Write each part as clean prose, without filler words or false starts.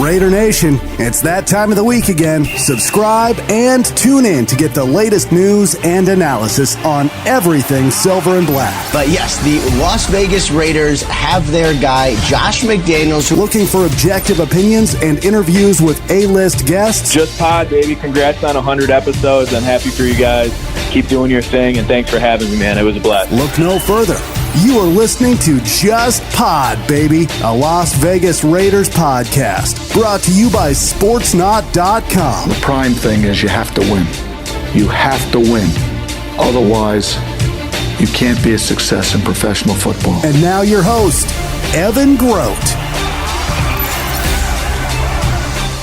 Raider Nation, it's that time of the week again. Subscribe and tune in to get the latest news and analysis on everything silver and black. But yes, the Las Vegas Raiders have their guy, Josh McDaniels. Looking for objective opinions and interviews with A-list guests? Just Pod, baby. Congrats on 100 episodes. I'm happy for you guys. Keep doing your thing, and thanks for having me, man. It was a blast. Look no further. You are listening to Just Pod, baby, a Las Vegas Raiders podcast, brought to you by Sportsnaut.com. The prime thing is you have to win. You have to win. Otherwise, you can't be a success in professional football. And now your host, Evan Groat.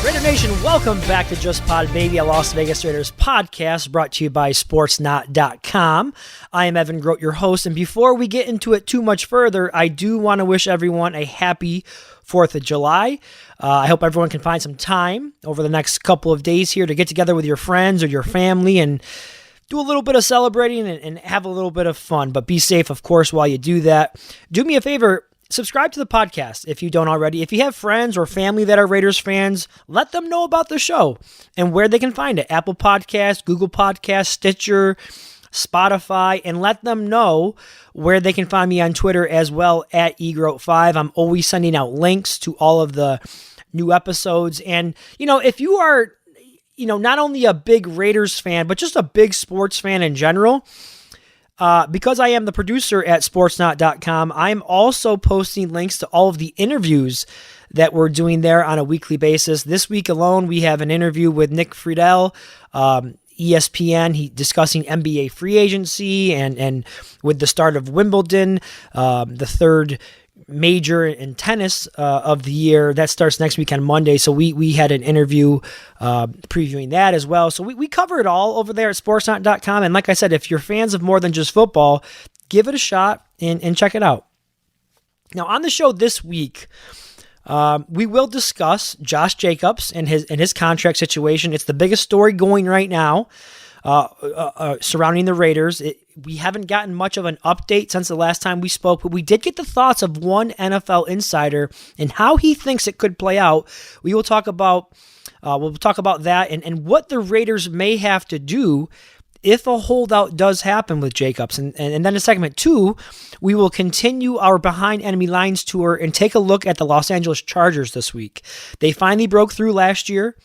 Raider Nation, welcome back to Just Pod, baby, a Las Vegas Raiders podcast brought to you by Sportsnaut.com. I am Evan Groat, your host, and before we get into it too much further, I do want to wish everyone a happy 4th of July. I hope everyone can find some time over the next couple of days here to get together with your friends or your family and do a little bit of celebrating and have a little bit of fun, but be safe, of course, while you do that. Do me a favor. Subscribe to the podcast if you don't already. If you have friends or family that are Raiders fans, let them know about the show and where they can find it. Apple Podcasts, Google Podcasts, Stitcher, Spotify, and let them know where they can find me on Twitter as well at eGroat5. I'm always sending out links to all of the new episodes. And, if you are, not only a big Raiders fan, but just a big sports fan in general, because I am the producer at Sportsnaut.com, I'm also posting links to all of the interviews that we're doing there on a weekly basis. This week alone, we have an interview with Nick Friedel, ESPN, discussing NBA free agency and with the start of Wimbledon, the third major in tennis of the year. That starts next week on Monday. So we had an interview previewing that as well. So we cover it all over there at Sportsnaut.com. And like I said, if you're fans of more than just football, give it a shot and check it out. Now on the show this week, we will discuss Josh Jacobs and his contract situation. It's the biggest story going right now surrounding the Raiders. We haven't gotten much of an update since the last time we spoke, but we did get the thoughts of one NFL insider and how he thinks it could play out. We will talk about that and what the Raiders may have to do if a holdout does happen with Jacobs. And then in segment 2, we will continue our Behind Enemy Lines tour and take a look at the Los Angeles Chargers this week. They finally broke through last year,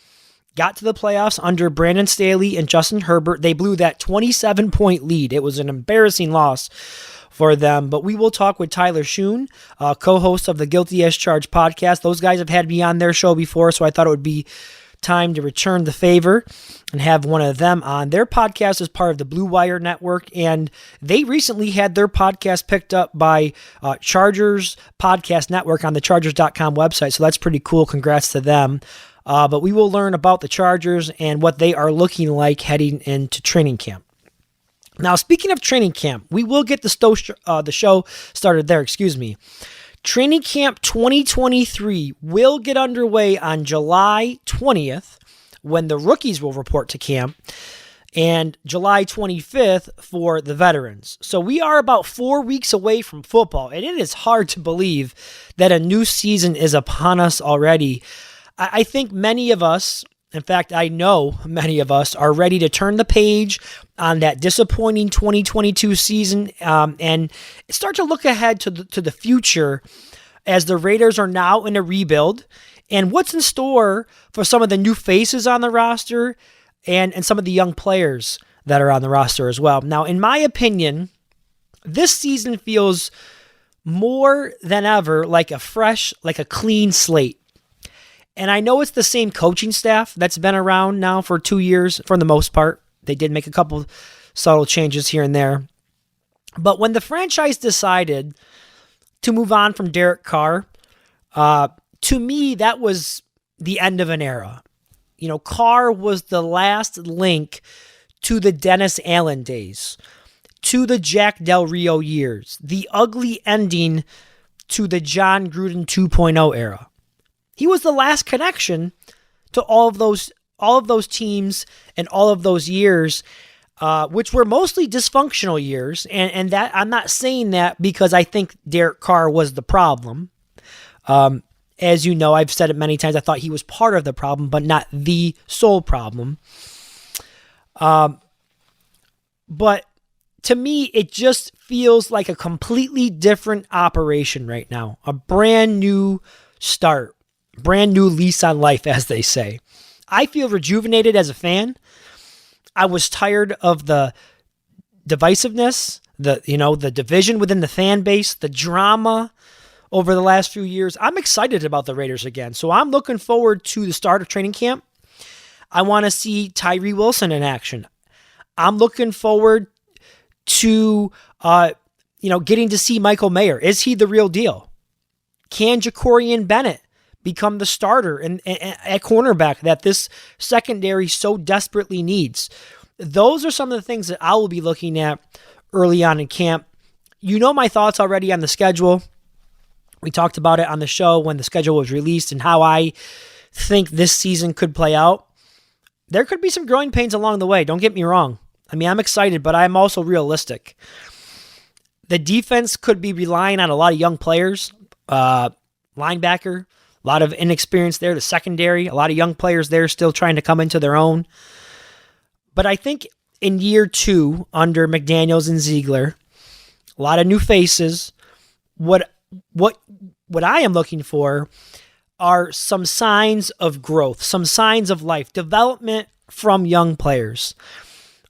got to the playoffs under Brandon Staley and Justin Herbert. They blew that 27-point lead. It was an embarrassing loss for them. But we will talk with Tyler Schoon, co-host of the Guilty as Charged podcast. Those guys have had me on their show before, so I thought it would be time to return the favor and have one of them on. Their podcast is part of the Blue Wire Network, and they recently had their podcast picked up by Chargers Podcast Network on the Chargers.com website, so that's pretty cool. Congrats to them. But we will learn about the Chargers and what they are looking like heading into training camp. Now, speaking of training camp, we will get the show started there, Training Camp 2023 will get underway on July 20th when the rookies will report to camp, and July 25th for the veterans. So we are about 4 weeks away from football, and it is hard to believe that a new season is upon us already. I think many of us, in fact, I know many of us are ready to turn the page on that disappointing 2022 season and start to look ahead to the future as the Raiders are now in a rebuild and what's in store for some of the new faces on the roster and some of the young players that are on the roster as well. Now, in my opinion, this season feels more than ever like a clean slate. And I know it's the same coaching staff that's been around now for 2 years for the most part. They did make a couple subtle changes here and there. But when the franchise decided to move on from Derek Carr, to me, that was the end of an era. Carr was the last link to the Dennis Allen days, to the Jack Del Rio years, the ugly ending to the John Gruden 2.0 era. He was the last connection to all of those teams and all of those years, which were mostly dysfunctional years. And that I'm not saying that because I think Derek Carr was the problem. As you know, I've said it many times, I thought he was part of the problem, but not the sole problem. But to me, it just feels like a completely different operation right now. A brand new start, brand new lease on life, as they say. I feel rejuvenated as a fan. I was tired of the divisiveness, the division within the fan base, the drama over the last few years. I'm excited about the Raiders again. So I'm looking forward to the start of training camp. I want to see Tyree Wilson in action. I'm looking forward to getting to see Michael Mayer. Is he the real deal? Can Jacorian Bennett become the starter at cornerback that this secondary so desperately needs? Those are some of the things that I will be looking at early on in camp. You know my thoughts already on the schedule. We talked about it on the show when the schedule was released and how I think this season could play out. There could be some growing pains along the way. Don't get me wrong. I mean, I'm excited, but I'm also realistic. The defense could be relying on a lot of young players. Linebacker, a lot of inexperience there. The secondary, a lot of young players there still trying to come into their own. But I think in year 2, under McDaniels and Ziegler, a lot of new faces. What I am looking for are some signs of growth, some signs of life, development from young players.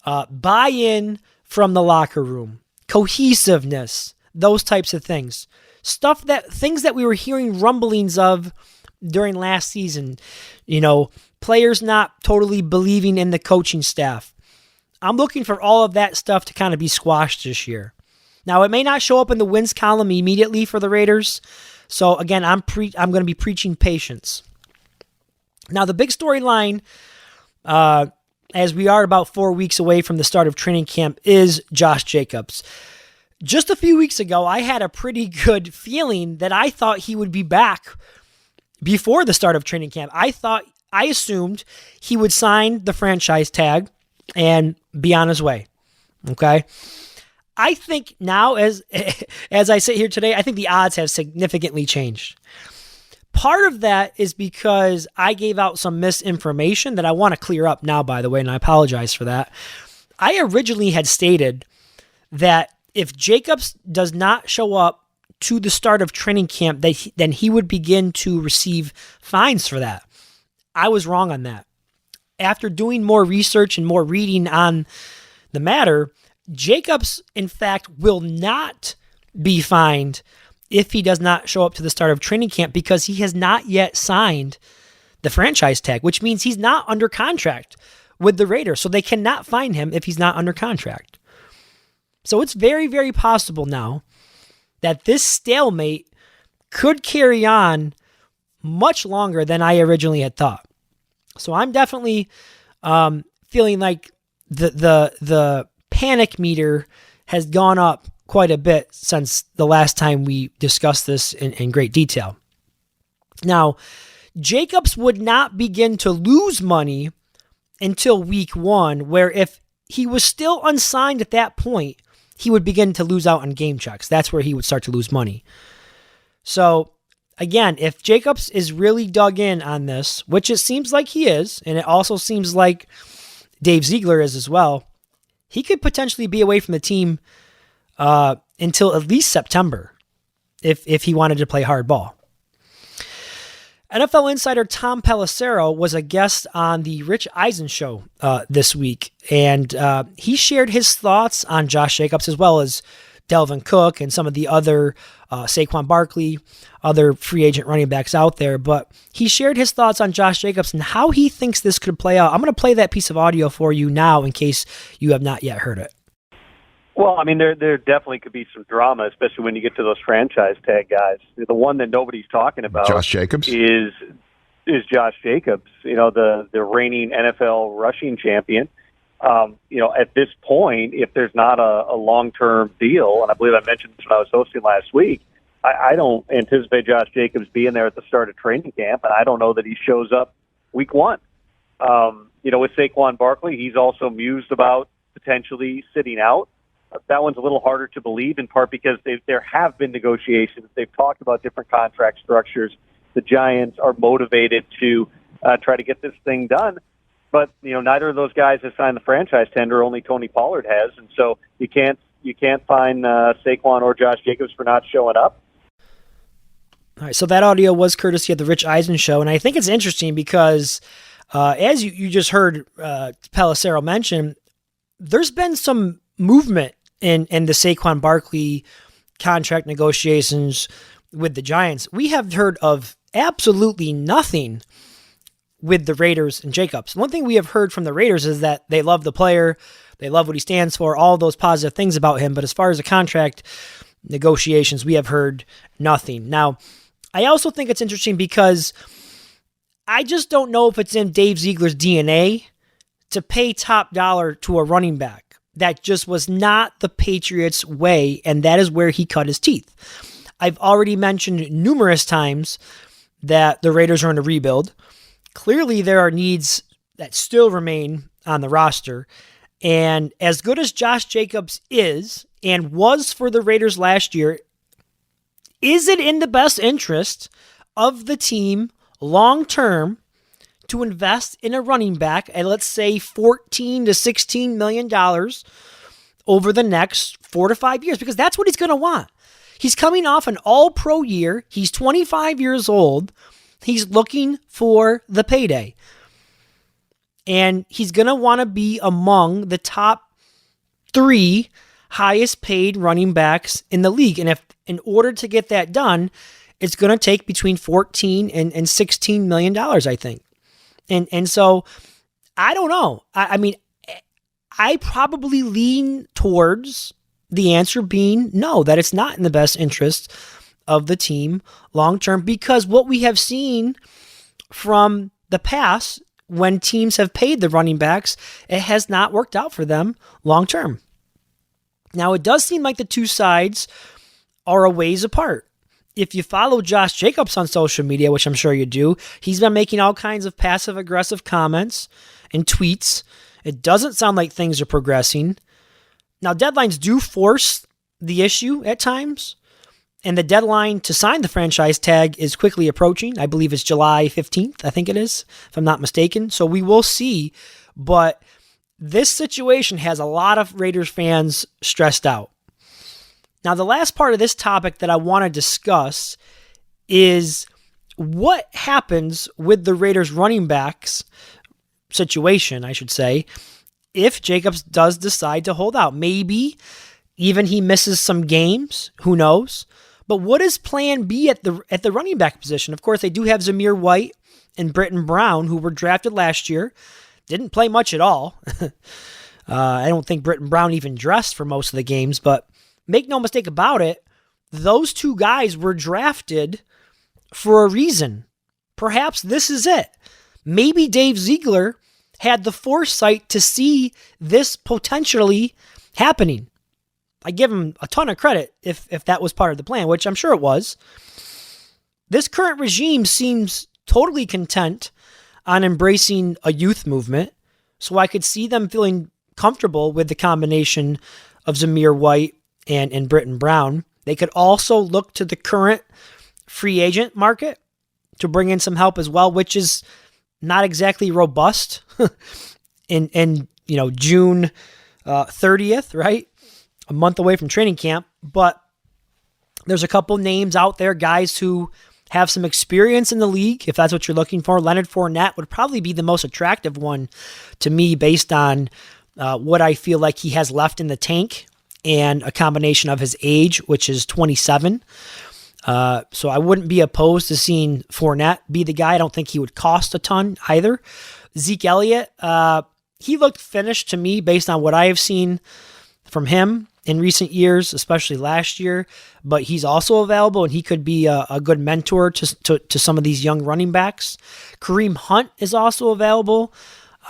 Buy-in from the locker room, cohesiveness, those types of things. Things that we were hearing rumblings of during last season. Players not totally believing in the coaching staff. I'm looking for all of that stuff to kind of be squashed this year. Now, it may not show up in the wins column immediately for the Raiders. So again, I'm going to be preaching patience. Now, the big storyline, as we are about 4 weeks away from the start of training camp, is Josh Jacobs. Just a few weeks ago, I had a pretty good feeling that I thought he would be back before the start of training camp. I assumed he would sign the franchise tag and be on his way. Okay? I think now, as I sit here today, I think the odds have significantly changed. Part of that is because I gave out some misinformation that I want to clear up now, by the way, and I apologize for that. I originally had stated that if Jacobs does not show up to the start of training camp, then he would begin to receive fines for that. I was wrong on that. After doing more research and more reading on the matter, Jacobs, in fact, will not be fined if he does not show up to the start of training camp because he has not yet signed the franchise tag, which means he's not under contract with the Raiders. So they cannot fine him if he's not under contract. So it's very, very possible now that this stalemate could carry on much longer than I originally had thought. So I'm definitely feeling like the panic meter has gone up quite a bit since the last time we discussed this in great detail. Now, Jacobs would not begin to lose money until week 1, where if he was still unsigned at that point, he would begin to lose out on game checks. That's where he would start to lose money. So, again, if Jacobs is really dug in on this, which it seems like he is, and it also seems like Dave Ziegler is as well, he could potentially be away from the team until at least September if he wanted to play hardball. NFL insider Tom Pelissero was a guest on the Rich Eisen show this week, and he shared his thoughts on Josh Jacobs as well as Delvin Cook and some of the other Saquon Barkley, other free agent running backs out there. But he shared his thoughts on Josh Jacobs and how he thinks this could play out. I'm going to play that piece of audio for you now in case you have not yet heard it. Well, I mean, there definitely could be some drama, especially when you get to those franchise tag guys. The one that nobody's talking about, Josh Jacobs, is Josh Jacobs. The reigning NFL rushing champion. At this point, if there's not a long-term deal, and I believe I mentioned this when I was hosting last week, I don't anticipate Josh Jacobs being there at the start of training camp, and I don't know that he shows up week 1. With Saquon Barkley, he's also mused about potentially sitting out. That one's a little harder to believe, in part because there have been negotiations. They've talked about different contract structures. the Giants are motivated to try to get this thing done. But neither of those guys has signed the franchise tender. Only Tony Pollard has, and so you can't find Saquon or Josh Jacobs for not showing up. All right, so that audio was courtesy of the Rich Eisen Show, and I think it's interesting because, as you just heard Pelissero mention, there's been some movement in the Saquon Barkley contract negotiations with the Giants. We have heard of absolutely nothing with the Raiders and Jacobs. One thing we have heard from the Raiders is that they love the player, they love what he stands for, all those positive things about him, but as far as the contract negotiations, we have heard nothing. Now, I also think it's interesting because I just don't know if it's in Dave Ziegler's DNA to pay top dollar to a running back. That just was not the Patriots' way, and that is where he cut his teeth. I've already mentioned numerous times that the Raiders are in a rebuild. Clearly, there are needs that still remain on the roster. And as good as Josh Jacobs is and was for the Raiders last year, is it in the best interest of the team long-term to invest in a running back at, let's say, $14 to $16 million over the next 4 to 5 years? Because that's what he's going to want. He's coming off an all-pro year. He's 25 years old. He's looking for the payday. And he's going to want to be among the top 3 highest paid running backs in the league. And if in order to get that done, it's going to take between $14 and $16 million, I think. And so I don't know. I mean, I probably lean towards the answer being no, that it's not in the best interest of the team long-term, because what we have seen from the past when teams have paid the running backs, it has not worked out for them long-term. Now, it does seem like the two sides are a ways apart. If you follow Josh Jacobs on social media, which I'm sure you do, he's been making all kinds of passive-aggressive comments and tweets. It doesn't sound like things are progressing. Now, deadlines do force the issue at times, and the deadline to sign the franchise tag is quickly approaching. I believe it's July 15th, I think it is, if I'm not mistaken. So we will see, but this situation has a lot of Raiders fans stressed out. Now, the last part of this topic that I want to discuss is what happens with the Raiders running backs situation, I should say, if Jacobs does decide to hold out. Maybe even he misses some games, who knows? But what is plan B at the running back position? Of course, they do have Zamir White and Britton Brown, who were drafted last year. Didn't play much at all. I don't think Britton Brown even dressed for most of the games, but make no mistake about it, those two guys were drafted for a reason. Perhaps this is it. Maybe Dave Ziegler had the foresight to see this potentially happening. I give him a ton of credit if that was part of the plan, which I'm sure it was. This current regime seems totally content on embracing a youth movement, so I could see them feeling comfortable with the combination of Zamir White and Britton Brown. They could also look to the current free agent market to bring in some help as well, which is not exactly robust in June 30th, right? A month away from training camp, but there's a couple names out there, guys who have some experience in the league, if that's what you're looking for. Leonard Fournette would probably be the most attractive one to me based on what I feel like he has left in the tank and a combination of his age, which is 27. So I wouldn't be opposed to seeing Fournette be the guy. I don't think he would cost a ton either. Zeke Elliott, he looked finished to me based on what I have seen from him in recent years, especially last year, but he's also available and he could be a good mentor to some of these young running backs. Kareem Hunt is also available.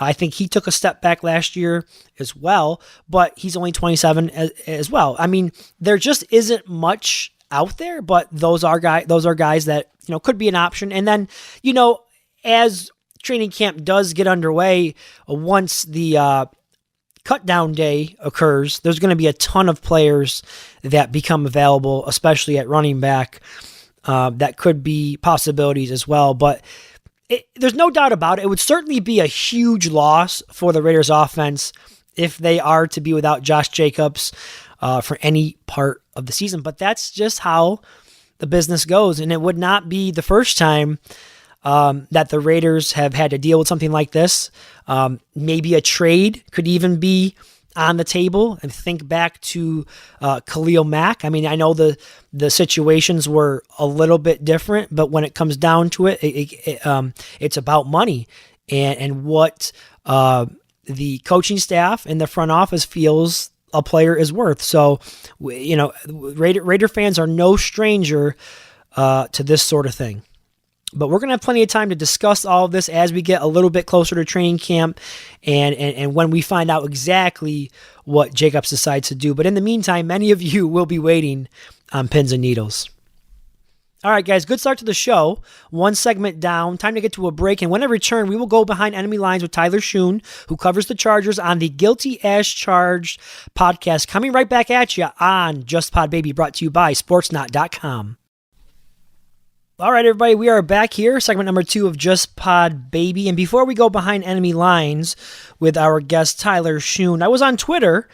I think he took a step back last year as well, but he's only 27 as well. I mean, there just isn't much out there, but those are guys that, could be an option. And then, as training camp does get underway, once the cut down day occurs, there's going to be a ton of players that become available, especially at running back. that could be possibilities as well. But there's no doubt about it. It would certainly be a huge loss for the Raiders offense if they are to be without Josh Jacobs for any part of the season. But that's just how the business goes. And it would not be the first time that the Raiders have had to deal with something like this. Maybe a trade could even be on the table. And think back to Khalil Mack. I mean, I know the situations were a little bit different, but when it comes down to it, it's about money and what the coaching staff and the front office feels a player is worth. So, Raider fans are no stranger to this sort of thing. But we're going to have plenty of time to discuss all of this as we get a little bit closer to training camp and when we find out exactly what Jacobs decides to do. But in the meantime, many of you will be waiting on pins and needles. All right, guys, good start to the show. One segment down. Time to get to a break. And when I return, we will go behind enemy lines with Tyler Schoon, who covers the Chargers on the Guilty as Charged podcast. Coming right back at you on Just Pod Baby, brought to you by Sportsnaut.com. All right, everybody, we are back here, segment number 2 of Just Pod Baby. And before we go behind enemy lines with our guest, Tyler Schoon, I was on Twitter,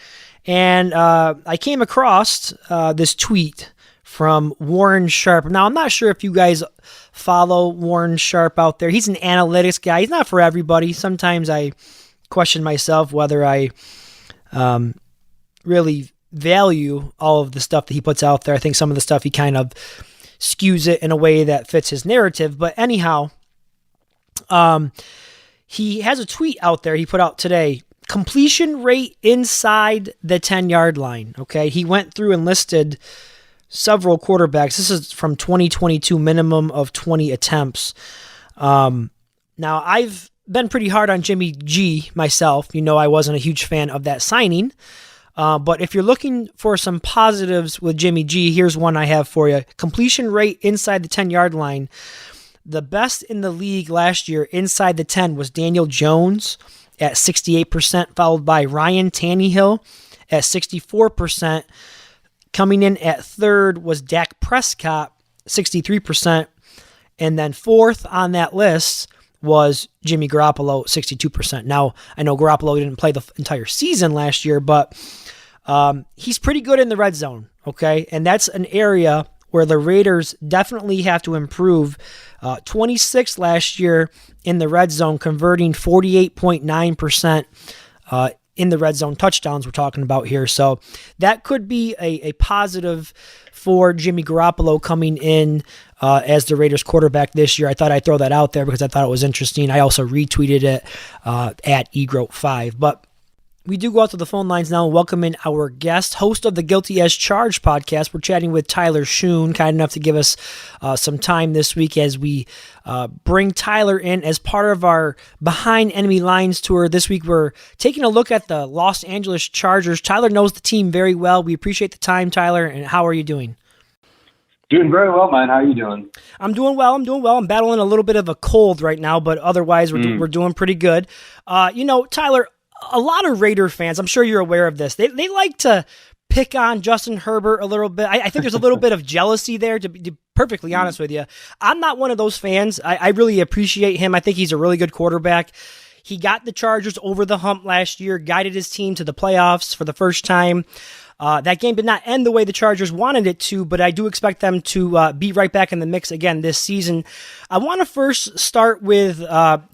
and I came across this tweet from Warren Sharp. Now, I'm not sure if you guys follow Warren Sharp out there. He's an analytics guy. He's not for everybody. Sometimes I question myself whether I really value all of the stuff that he puts out there. I think some of the stuff he kind of skews it in a way that fits his narrative. But anyhow, he has a tweet out there he put out today. Completion rate inside the 10-yard line. Okay, he went through and listed several quarterbacks. This is from 2022, minimum of 20 attempts. Now, I've been pretty hard on Jimmy G myself. You know, I wasn't a huge fan of that signing. But if you're looking for some positives with Jimmy G, here's one I have for you. Completion rate inside the 10-yard line. The best in the league last year inside the 10 was Daniel Jones at 68%, followed by Ryan Tannehill at 64%. Coming in at third was Dak Prescott, 63%. And then fourth on that list was Jimmy Garoppolo, 62%. Now, I know Garoppolo didn't play the entire season last year, but he's pretty good in the red zone, okay? And that's an area where the Raiders definitely have to improve. 26 last year in the red zone, converting 48.9% in the red zone touchdowns we're talking about here. So that could be a positive for Jimmy Garoppolo coming in as the Raiders quarterback this year. I thought I'd throw that out there because I thought it was interesting. I also retweeted it at eGroat5. But we do go out to the phone lines now and welcome in our guest, host of the Guilty as Charged podcast. We're chatting with Tyler Schoon, kind enough to give us some time this week as we bring Tyler in as part of our Behind Enemy Lines tour. This week we're taking a look at the Los Angeles Chargers. Tyler knows the team very well. We appreciate the time, Tyler, and how are you doing? Doing very well, man. How are you doing? I'm doing well. I'm battling a little bit of a cold right now, but otherwise we're doing pretty good. Tyler, a lot of Raider fans, I'm sure you're aware of this, they like to pick on Justin Herbert a little bit. I think there's a little bit of jealousy there, to be perfectly honest with you. I'm not one of those fans. I really appreciate him. I think he's a really good quarterback. He got the Chargers over the hump last year, guided his team to the playoffs for the first time. That game did not end the way the Chargers wanted it to, but I do expect them to be right back in the mix again this season. I want to first start with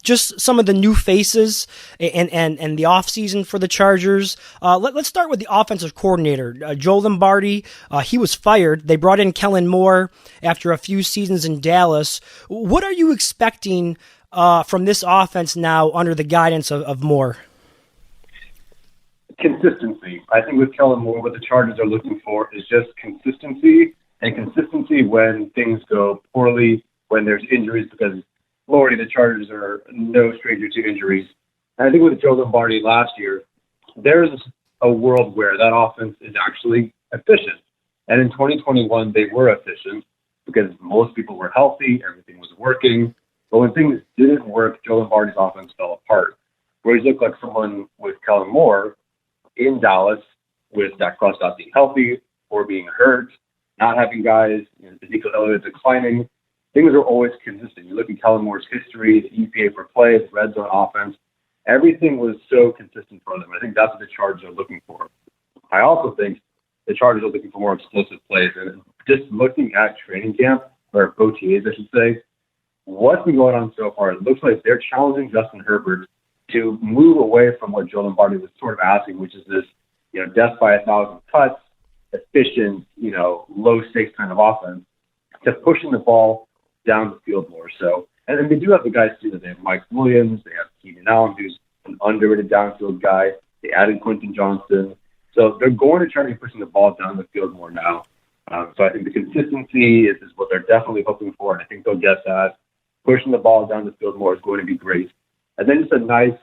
just some of the new faces and the offseason for the Chargers. Let's start with the offensive coordinator, Joe Lombardi. He was fired. They brought in Kellen Moore after a few seasons in Dallas. What are you expecting from this offense now under the guidance of Moore? Consistency. I think with Kellen Moore, what the Chargers are looking for is just consistency, and consistency when things go poorly, when there's injuries, because Lordy, the Chargers are no stranger to injuries. And I think with Joe Lombardi last year, there's a world where that offense is actually efficient. And in 2021, they were efficient because most people were healthy, everything was working. But when things didn't work, Joe Lombardi's offense fell apart. Whereas he looked like someone with Kellen Moore in Dallas with Dak Prescott being healthy or being hurt, not having guys, Ezekiel Elliott declining, things are always consistent. You look at Kellen Moore's history, the EPA per play, the red zone offense, everything was so consistent for them. I think that's what the Chargers are looking for. I also think the Chargers are looking for more explosive plays. And just looking at training camp, or OTAs, I should say, what's been going on so far, it looks like they're challenging Justin Herbert to move away from what Joe Lombardi was sort of asking, which is this, death by 1,000 cuts, efficient, low stakes kind of offense, to pushing the ball down the field more. So, and then they do have the guys too. They have Mike Williams, they have Keenan Allen, who's an underrated downfield guy. They added Quentin Johnston. So they're going to try to be pushing the ball down the field more now. So I think the consistency is what they're definitely hoping for, and I think they'll get that. Pushing the ball down the field more is going to be great. And then just a nice,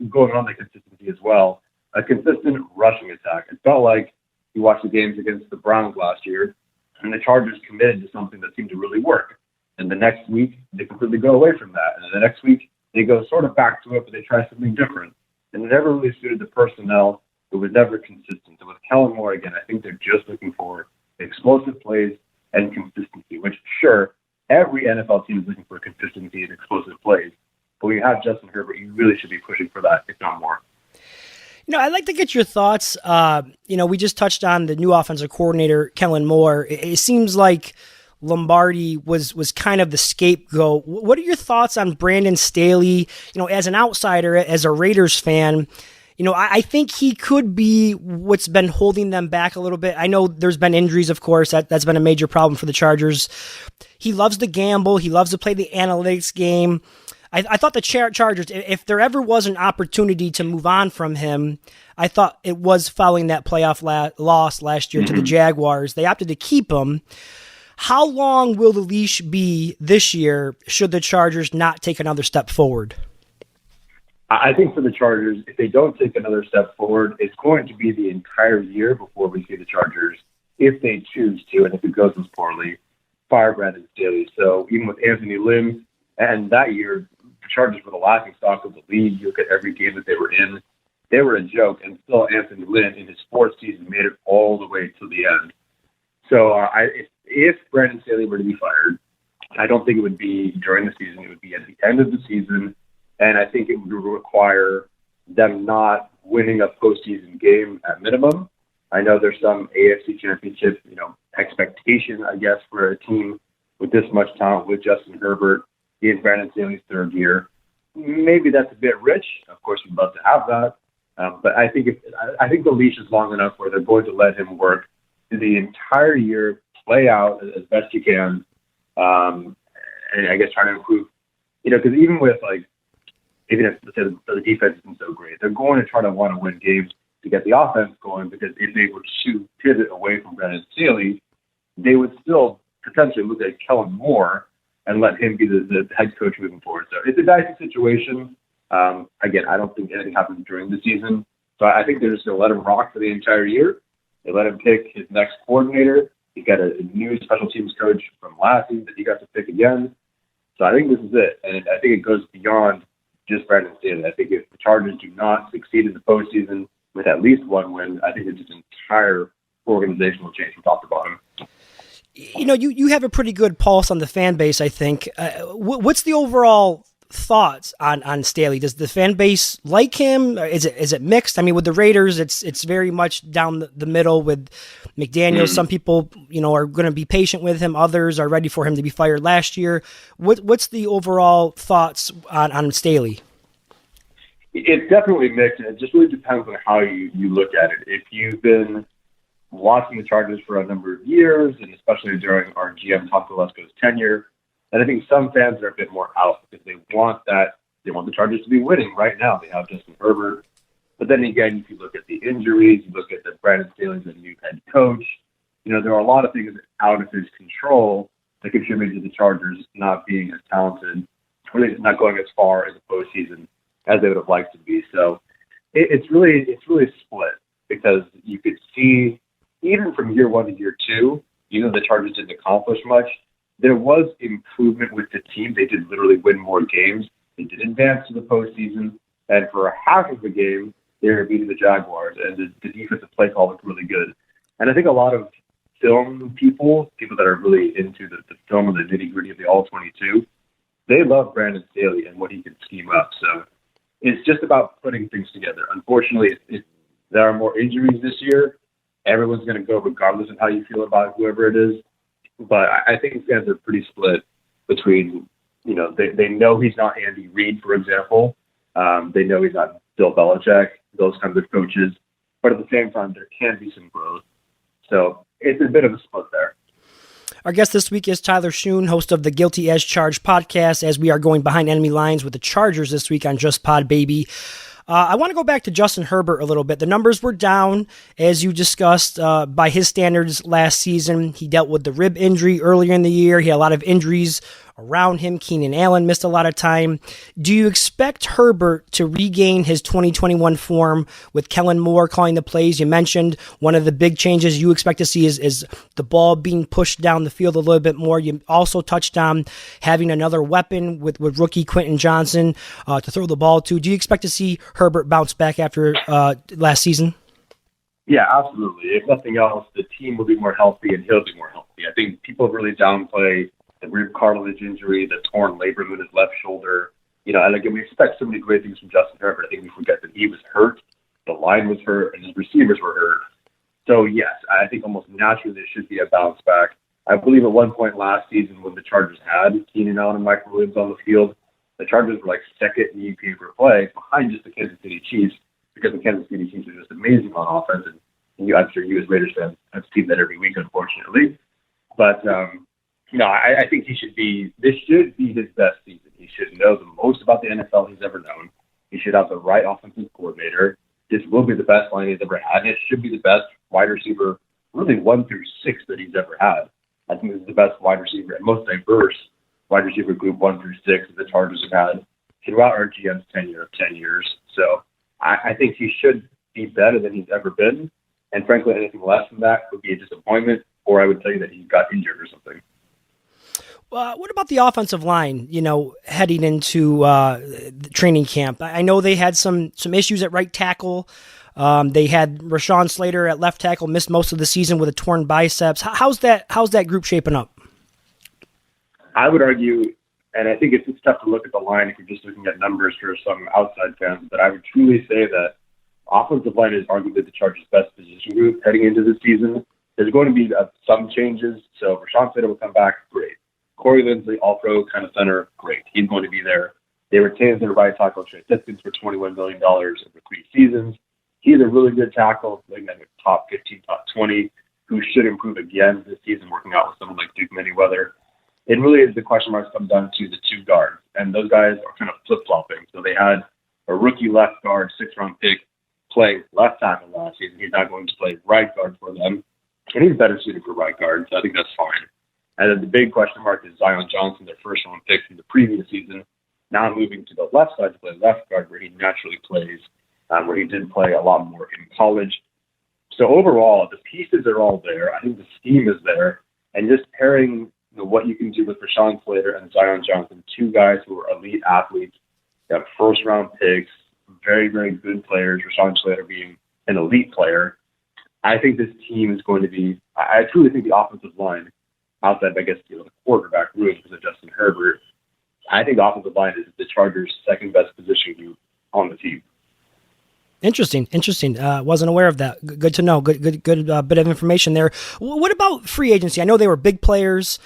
going on the consistency as well, a consistent rushing attack. It felt like you watched the games against the Browns last year, and the Chargers committed to something that seemed to really work. And the next week, they completely go away from that. And the next week, they go sort of back to it, but they try something different. And it never really suited the personnel. It was never consistent. So with Kellen Moore, again, I think they're just looking for explosive plays and consistency, which, sure, every NFL team is looking for consistency and explosive plays. But when you have Justin Herbert, you really should be pushing for that, if not more. I'd like to get your thoughts. We just touched on the new offensive coordinator, Kellen Moore. It seems like Lombardi was kind of the scapegoat. What are your thoughts on Brandon Staley? As an outsider, as a Raiders fan, I think he could be what's been holding them back a little bit. I know there's been injuries, of course. That's been a major problem for the Chargers. He loves to gamble. He loves to play the analytics game. I thought the Chargers, if there ever was an opportunity to move on from him, I thought it was following that playoff loss last year to the Jaguars. They opted to keep him. How long will the leash be this year should the Chargers not take another step forward? I think for the Chargers, if they don't take another step forward, it's going to be the entire year before we see the Chargers, if they choose to, and if it goes as poorly, fire Brandon Staley. So even with Anthony Lynn, and that year, the Chargers were the laughing stock of the league. You look at every game that they were in, they were a joke, and still Anthony Lynn in his fourth season made it all the way to the end. So if Brandon Staley were to be fired, I don't think it would be during the season. It would be at the end of the season, and I think it would require them not winning a postseason game at minimum. I know there's some AFC Championship, expectation, I guess, for a team with this much talent, with Justin Herbert in Brandon Staley's third year. Maybe that's a bit rich. Of course, we'd love to have that. But I think the leash is long enough where they're going to let him work the entire year, play out as best you can, and I guess try to improve. Because even if the defense isn't so great, they're going to try to want to win games to get the offense going, because if they were to pivot away from Brandon Staley, they would still potentially look at Kellen Moore and let him be the head coach moving forward. So it's a dicey situation. Again, I don't think anything happens during the season. So I think they're just going to let him rock for the entire year. They let him pick his next coordinator. He got a new special teams coach from last season that he got to pick again. So I think this is it. And I think it goes beyond just Brandon Staley. I think if the Chargers do not succeed in the postseason with at least one win, I think it's just an entire organizational change from top to bottom. You have a pretty good pulse on the fan base, I think. What's the overall thoughts on Staley? Does the fan base like him? Is it mixed? I mean, with the Raiders, it's very much down the middle with McDaniels. Some people, are going to be patient with him. Others are ready for him to be fired last year. What's the overall thoughts on Staley? It's definitely mixed, and it just really depends on how you look at it. If you've been watching the Chargers for a number of years, and especially during our GM Tom Telesco's tenure, and I think some fans are a bit more out because they want the Chargers to be winning right now. They have Justin Herbert. But then again, if you look at the injuries, you look at that Brandon Staley's a new head coach, there are a lot of things out of his control that contribute to the Chargers not being as talented, or not going as far in the postseason as they would have liked to be. So it's really split, because you could see, even from year one to year two, the Chargers didn't accomplish much. There was improvement with the team. They did literally win more games. They did advance to the postseason. And for half of the game, they were beating the Jaguars. And the defensive play call looked really good. And I think a lot of film people that are really into the film and the nitty-gritty of the All-22, they love Brandon Staley and what he can scheme up. So it's just about putting things together. Unfortunately, there are more injuries this year. Everyone's going to go regardless of how you feel about whoever it is. But I think fans are pretty split between, they know he's not Andy Reid, for example. They know he's not Bill Belichick, those kinds of coaches. But at the same time, there can be some growth. So it's a bit of a split there. Our guest this week is Tyler Schoon, host of the Guilty as Charged podcast, as we are going behind enemy lines with the Chargers this week on Just Pod Baby. I want to go back to Justin Herbert a little bit. The numbers were down, as you discussed, by his standards last season. He dealt with the rib injury earlier in the year. He had a lot of injuries around him. Keenan Allen missed a lot of time. Do you expect Herbert to regain his 2021 form with Kellen Moore calling the plays? You mentioned one of the big changes you expect to see is the ball being pushed down the field a little bit more. You also touched on having another weapon with rookie Quentin Johnson to throw the ball to. Do you expect to see Herbert bounce back after last season? Yeah, absolutely. If nothing else, the team will be more healthy and he'll be more healthy. I think people really downplay the rib cartilage injury, the torn labrum in his left shoulder. And again, we expect so many great things from Justin Herbert. I think we forget that he was hurt, the line was hurt, and his receivers were hurt. So, yes, I think almost naturally there should be a bounce back. I believe at one point last season when the Chargers had Keenan Allen and Mike Williams on the field, the Chargers were like second in EPA per play behind just the Kansas City Chiefs, because the Kansas City Chiefs are just amazing on offense. And I'm sure you as Raiders fans have seen that every week, unfortunately. But, I think this should be his best season. He should know the most about the NFL he's ever known. He should have the right offensive coordinator. This will be the best line he's ever had. It should be the best wide receiver, really 1 through 6 that he's ever had. I think this is the best wide receiver and most diverse wide receiver group 1 through 6 that the Chargers have had throughout our GM's tenure of 10 years. So I think he should be better than he's ever been. And frankly, anything less than that would be a disappointment, or I would tell you that he got injured or something. What about the offensive line, heading into the training camp? I know they had some issues at right tackle. They had Rashawn Slater at left tackle, missed most of the season with a torn biceps. How's that group shaping up? I would argue, and I think it's tough to look at the line if you're just looking at numbers for some outside fans, but I would truly say that offensive line is arguably the Chargers' best position group heading into the season. There's going to be some changes. So Rashawn Slater will come back, great. Corey Linsley, all-pro kind of center, great. He's going to be there. They retained their right tackle, Trey Pipkins, for $21 million over 3 seasons. He's a really good tackle, like top 15, top 20, who should improve again this season, working out with someone like Duke Manyweather. It really is the question marks come down to the 2 guards, and those guys are kind of flip-flopping. So they had a rookie left guard, 6th-round pick, play left tackle last season. He's not going to play right guard for them, and he's better suited for right guard, so I think that's fine. And then the big question mark is Zion Johnson, their 1st-round pick from the previous season, now moving to the left side to play left guard, where he naturally plays, where he did play a lot more in college. So overall, the pieces are all there. I think the scheme is there, and just pairing what you can do with Rashawn Slater and Zion Johnson, 2 guys who are elite athletes, got 1st-round picks, very, very good players, Rashawn Slater being an elite player. I think this team is going to be, I truly think the offensive line, outside, I guess, the quarterback room because of Justin Herbert, I think the offensive line is the Chargers' 2nd-best position group on the team. Interesting. Wasn't aware of that. Good to know. Good bit of information there. What about free agency? I know they were big players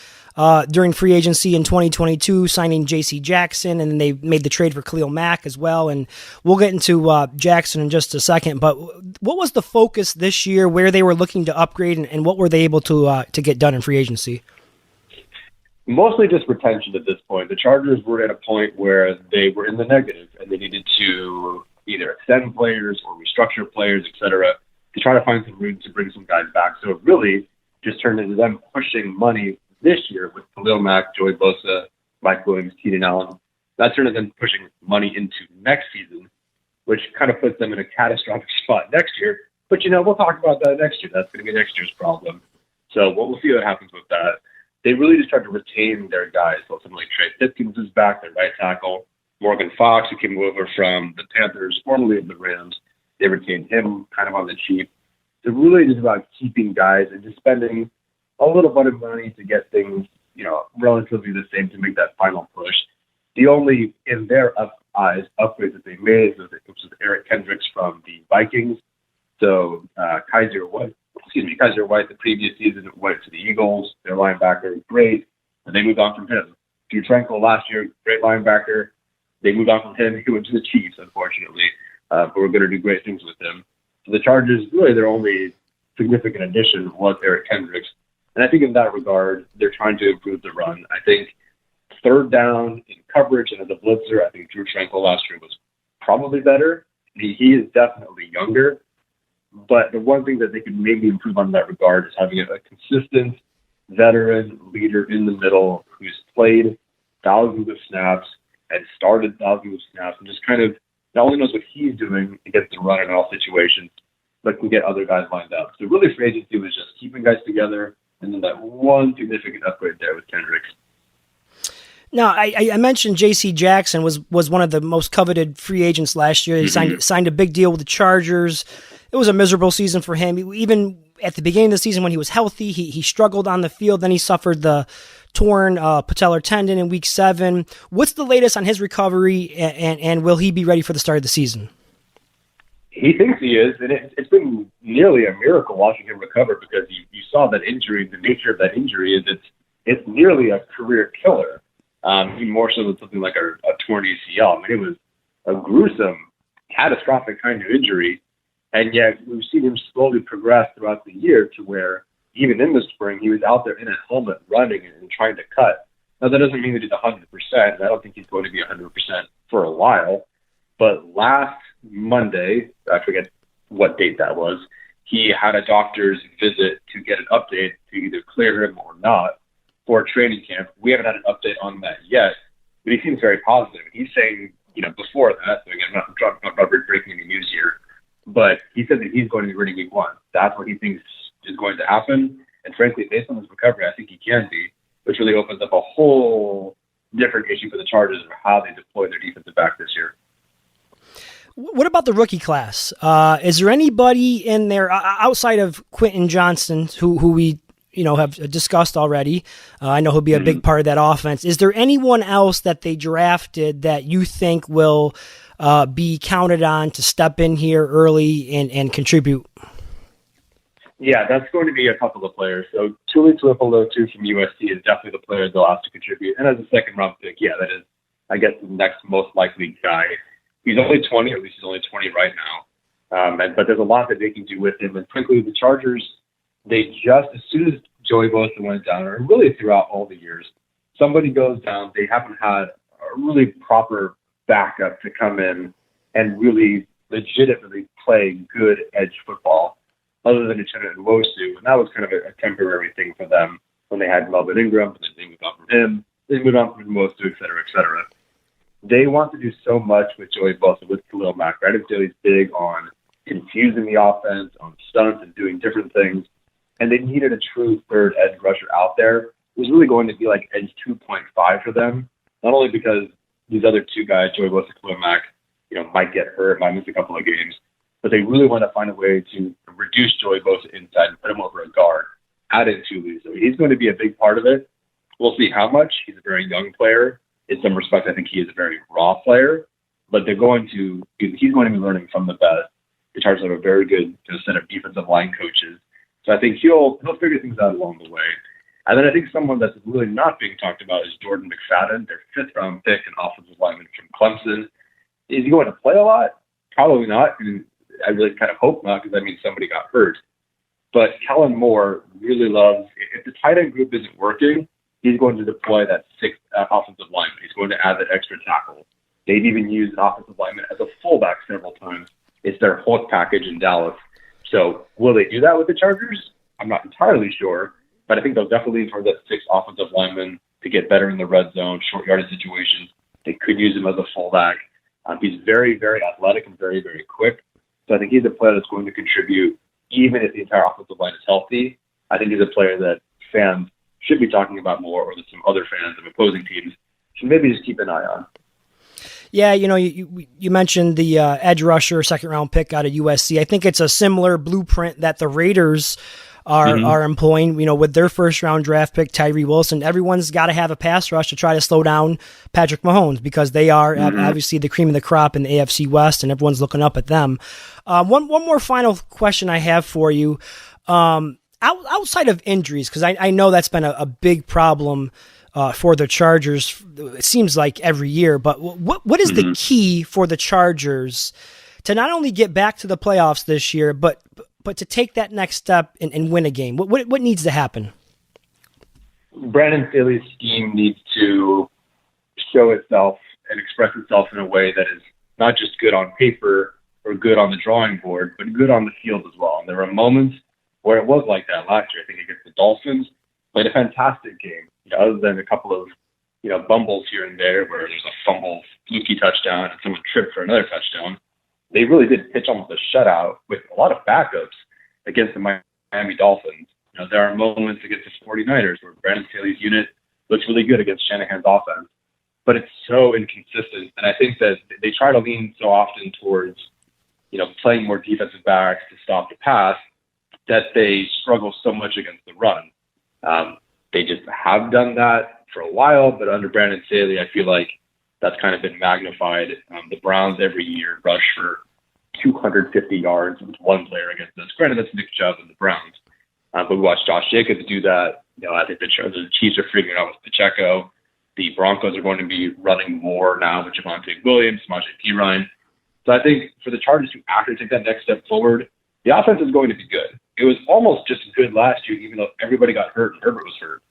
during free agency in 2022, signing J.C. Jackson, and then they made the trade for Khalil Mack as well. And we'll get into Jackson in just a second. But what was the focus this year, where they were looking to upgrade, and what were they able to get done in free agency? Mostly just retention at this point. The Chargers were at a point where they were in the negative, and they needed to either extend players or restructure players, et cetera, to try to find some room to bring some guys back. So it really just turned into them pushing money this year with Khalil Mack, Joey Bosa, Mike Williams, Keenan Allen. That turned into them pushing money into next season, which kind of puts them in a catastrophic spot next year. But, we'll talk about that next year. That's going to be next year's problem. So we'll see what happens with that. They really just tried to retain their guys. So something like Trey Pipkins is back, their right tackle. Morgan Fox, who came over from the Panthers, formerly of the Rams, they retained him kind of on the cheap. So really just about keeping guys and just spending a little bit of money to get things, relatively the same to make that final push. The only, in their eyes, upgrade that they made was Eric Kendricks from the Vikings. So Kaiser White, the previous season went to the Eagles. Their linebacker, great, and they moved on from him. Drew Tranquil last year, great linebacker. They moved on from him. He went to the Chiefs, unfortunately, but we're going to do great things with him. So the Chargers, really their only significant addition was Eric Kendricks. And I think in that regard, they're trying to improve the run. I think third down in coverage and as a blitzer, I think Drew Tranquil last year was probably better. He is definitely younger. But the one thing that they could maybe improve on in that regard is having a consistent veteran leader in the middle who's played thousands of snaps and started thousands of snaps and just kind of not only knows what he's doing against the run in all situations, but can get other guys lined up. So really free agency was just keeping guys together, and then that one significant upgrade there with Kendricks. Now, I mentioned J.C. Jackson was one of the most coveted free agents last year. He signed a big deal with the Chargers. It was a miserable season for him. Even at the beginning of the season when he was healthy, he struggled on the field. Then he suffered the torn patellar tendon in Week 7. What's the latest on his recovery, and will he be ready for the start of the season? He thinks he is, and it's been nearly a miracle watching him recover because you saw that injury. The nature of that injury is it's nearly a career killer. Even more so than something like a torn ACL. I mean, it was a gruesome, catastrophic kind of injury, and yet we've seen him slowly progress throughout the year to where even in the spring he was out there in a helmet running and trying to cut. Now that doesn't mean that he's 100%. I don't think he's going to be 100% for a while. But last Monday, I forget what date that was, he had a doctor's visit to get an update to either clear him or not for training camp. We haven't had an update on that yet, but he seems very positive. He's saying, before that, so again, I'm not breaking any news here, but he said that he's going to be ready Week 1. That's what he thinks is going to happen. And frankly, based on his recovery, I think he can be, which really opens up a whole different issue for the Chargers of how they deploy their defensive back this year. What about the rookie class? Is there anybody in there outside of Quentin Johnston who we have discussed already? I know he'll be a big part of that offense. Is there anyone else that they drafted that you think will be counted on to step in here early and contribute? Yeah, that's going to be a couple of players. So Tuli Tuipulotu from USC is definitely the player they'll have to contribute. And as a second-round pick, yeah, that is, I guess, the next most likely guy. He's only 20, or at least he's only 20 right now. But there's a lot that they can do with him. And frankly, the Chargers, they just, as soon as Joey Bosa went down, or really throughout all the years, somebody goes down, they haven't had a really proper backup to come in and really legitimately play good edge football, other than Uchenna Nwosu. And that was kind of a temporary thing for them when they had Melvin Ingram, and then they moved on from him, they moved on from Nwosu, et cetera, et cetera. They want to do so much with Joey Bosa, with Khalil Mack. Right? Joey's big on confusing the offense, on stunts, and doing different things. And they needed a true third edge rusher out there. It was really going to be like edge 2.5 for them, not only because these other two guys, Joey Bosa and Khalil Mack, might get hurt, might miss a couple of games, but they really want to find a way to reduce Joey Bosa inside and put him over a guard, add in Tuli. So he's going to be a big part of it. We'll see how much. He's a very young player. In some respects, I think he is a very raw player, but he's going to be learning from the best. The Chargers have a very good set of defensive line coaches. So I think he'll figure things out along the way. And then I think someone that's really not being talked about is Jordan McFadden, their 5th-round pick, an offensive lineman from Clemson. Is he going to play a lot? Probably not. And I really kind of hope not, because that means somebody got hurt. But Kellen Moore really loves, if the tight end group isn't working, he's going to deploy that 6th offensive lineman. He's going to add that extra tackle. They've even used an offensive lineman as a fullback several times. It's their Hulk package in Dallas. So will they do that with the Chargers? I'm not entirely sure, but I think they'll definitely lean for that 6th offensive lineman to get better in the red zone, short yardage situations. They could use him as a fullback. He's very, very athletic and very, very quick. So I think he's a player that's going to contribute even if the entire offensive line is healthy. I think he's a player that fans should be talking about more, or that some other fans of opposing teams should maybe just keep an eye on. Yeah, you mentioned the edge rusher, 2nd-round pick out of USC. I think it's a similar blueprint that the Raiders are employing, with their first round draft pick, Tyree Wilson. Everyone's got to have a pass rush to try to slow down Patrick Mahomes because they are obviously the cream of the crop in the AFC West, and everyone's looking up at them. One more final question I have for you. Outside of injuries, because I know that's been a big problem for the Chargers, it seems like every year, but what is the key for the Chargers to not only get back to the playoffs this year, but to take that next step and win a game? What needs to happen? Brandon Staley's scheme needs to show itself and express itself in a way that is not just good on paper or good on the drawing board, but good on the field as well. And there were moments where it was like that last year. I think against the Dolphins, played a fantastic game, other than a couple of, bumbles here and there where there's a fumble, fluky touchdown, and someone tripped for another touchdown. They really did pitch almost a shutout with a lot of backups against the Miami Dolphins. There are moments against the 49ers where Brandon Staley's unit looks really good against Shanahan's offense, but it's so inconsistent. And I think that they try to lean so often towards, playing more defensive backs to stop the pass that they struggle so much against the run. They just have done that for a while, but under Brandon Staley, I feel like that's kind of been magnified. The Browns every year rush for 250 yards with one player against us. Granted, that's Nick Chubb and the Browns. But we watched Josh Jacobs do that. I think the Chiefs are figuring it out with Pacheco. The Broncos are going to be running more now with Javonte Williams, Samaje Perine. So I think for the Chargers to actually take that next step forward, the offense is going to be good. It was almost just good last year, even though everybody got hurt and Herbert was hurt.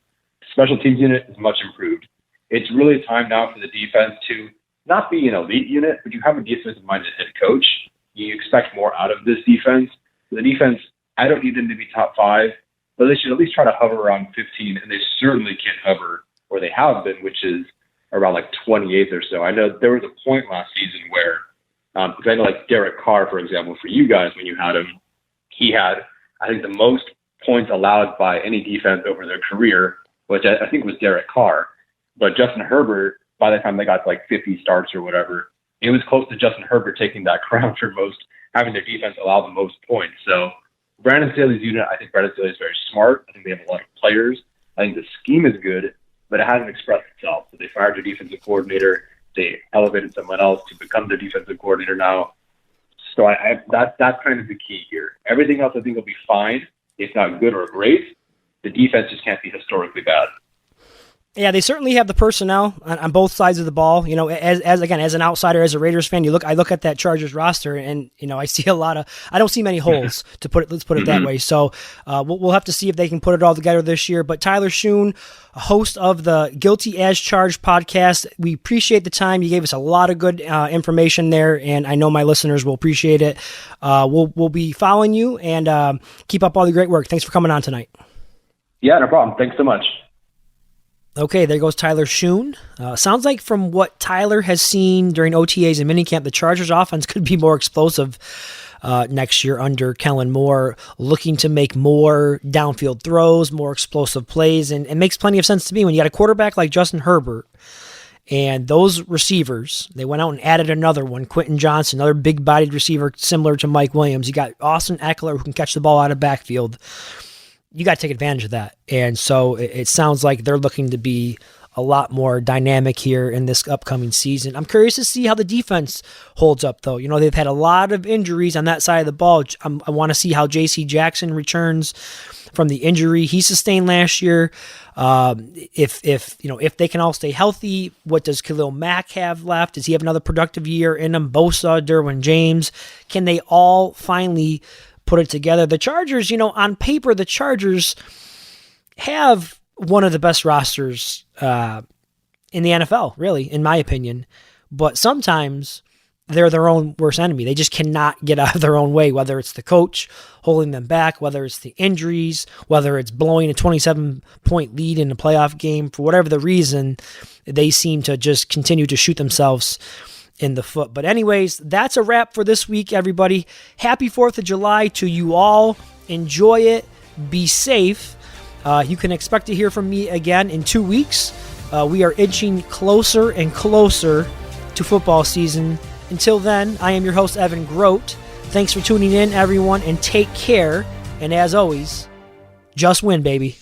The special teams unit is much improved. It's really time now for the defense to not be an elite unit, but you have a defensive-minded head coach. You expect more out of this defense. The defense, I don't need them to be top 5, but they should at least try to hover around 15, and they certainly can't hover where they have been, which is around like 28th or so. I know there was a point last season where, because I know like Derek Carr, for example, for you guys when you had him, he had, I think, the most points allowed by any defense over their career, which I think was Derek Carr. But Justin Herbert, by the time they got to like 50 starts or whatever, it was close to Justin Herbert taking that crown for most, having their defense allow the most points. So Brandon Staley's unit, I think Brandon Staley is very smart. I think they have a lot of players. I think the scheme is good, but it hasn't expressed itself. So they fired their defensive coordinator. They elevated someone else to become their defensive coordinator now. So that's kind of the key here. Everything else I think will be fine. It's not good or great. The defense just can't be historically bad. Yeah, they certainly have the personnel on both sides of the ball. As an outsider, as a Raiders fan, I look at that Chargers roster, and I see I don't see many holes. Let's put it that way. So we'll have to see if they can put it all together this year. But Tyler Schoon, host of the Guilty as Charged podcast, we appreciate the time. You gave us a lot of good information there, and I know my listeners will appreciate it. We'll be following you, and keep up all the great work. Thanks for coming on tonight. Yeah, no problem. Thanks so much. Okay, there goes Tyler Schoon. Sounds like from what Tyler has seen during OTAs and minicamp, the Chargers offense could be more explosive next year under Kellen Moore, looking to make more downfield throws, more explosive plays, and it makes plenty of sense to me when you got a quarterback like Justin Herbert and those receivers. They went out and added another one, Quentin Johnson, another big-bodied receiver similar to Mike Williams. You got Austin Eckler who can catch the ball out of backfield. You got to take advantage of that. And so it sounds like they're looking to be a lot more dynamic here in this upcoming season. I'm curious to see how the defense holds up, though. They've had a lot of injuries on that side of the ball. I want to see how J.C. Jackson returns from the injury he sustained last year. If they can all stay healthy, what does Khalil Mack have left? Does he have another productive year in him? Bosa, Derwin James, can they all finally put it together? The Chargers, on paper, the Chargers have one of the best rosters in the NFL, really, in my opinion. But sometimes they're their own worst enemy. They just cannot get out of their own way, whether it's the coach holding them back, whether it's the injuries, whether it's blowing a 27-point lead in a playoff game. For whatever the reason, they seem to just continue to shoot themselves in the foot. But anyways, that's a wrap for this week, everybody. Happy 4th of July to you all. Enjoy it. Be safe. You can expect to hear from me again in 2 weeks. We are inching closer and closer to football season. Until then, I am your host, Evan Groat. Thanks for tuning in, everyone, and take care. And as always, Just win, baby.